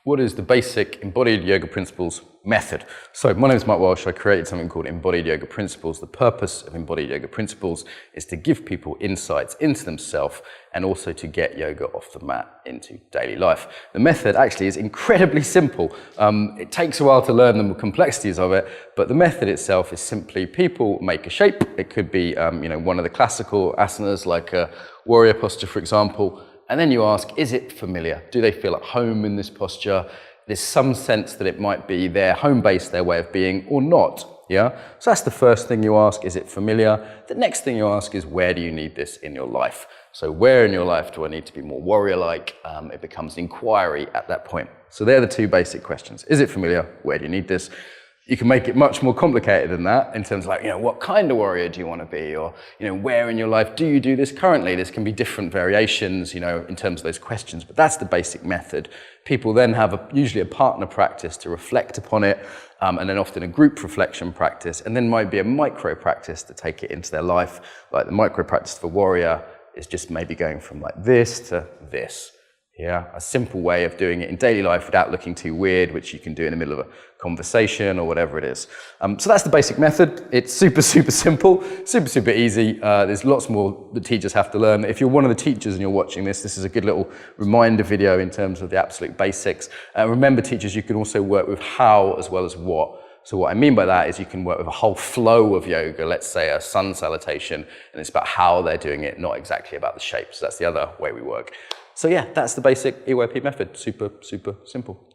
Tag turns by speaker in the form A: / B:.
A: What is the basic Embodied Yoga Principles method? So my name is Mark Walsh. I created something called Embodied Yoga Principles. The purpose of Embodied Yoga Principles is to give people insights into themselves and also to get yoga off the mat into daily life. The method actually is incredibly simple. It takes a while to learn the complexities of it, but the method itself is simply people make a shape. It could be one of the classical asanas like a warrior posture, for example. And then you ask, is it familiar? Do they feel at home in this posture? There's some sense that it might be their home base, their way of being, or not. Yeah? So that's the first thing you ask, is it familiar? The next thing you ask is, where do you need this in your life? So where in your life do I need to be more warrior-like? It becomes inquiry at that point. So they're the two basic questions. Is it familiar? Where do you need this? You can make it much more complicated than that in terms of what kind of warrior do you want to be? Or, where in your life do you do this currently? This can be different variations, in terms of those questions, but that's the basic method. People then have usually a partner practice to reflect upon it, and then often a group reflection practice, and then might be a micro practice to take it into their life. Like the micro practice for warrior is just maybe going from like this to this. Yeah, a simple way of doing it in daily life without looking too weird, which you can do in the middle of a conversation or whatever it is. So that's the basic method. It's super, super simple, super, super easy. There's lots more that teachers have to learn. If you're one of the teachers and you're watching this, this is a good little reminder video in terms of the absolute basics. Remember, teachers, you can also work with how as well as what. So what I mean by that is you can work with a whole flow of yoga, let's say a sun salutation, and it's about how they're doing it, not exactly about the shape. So that's the other way we work. So yeah, that's the basic EYP method. Super, super simple.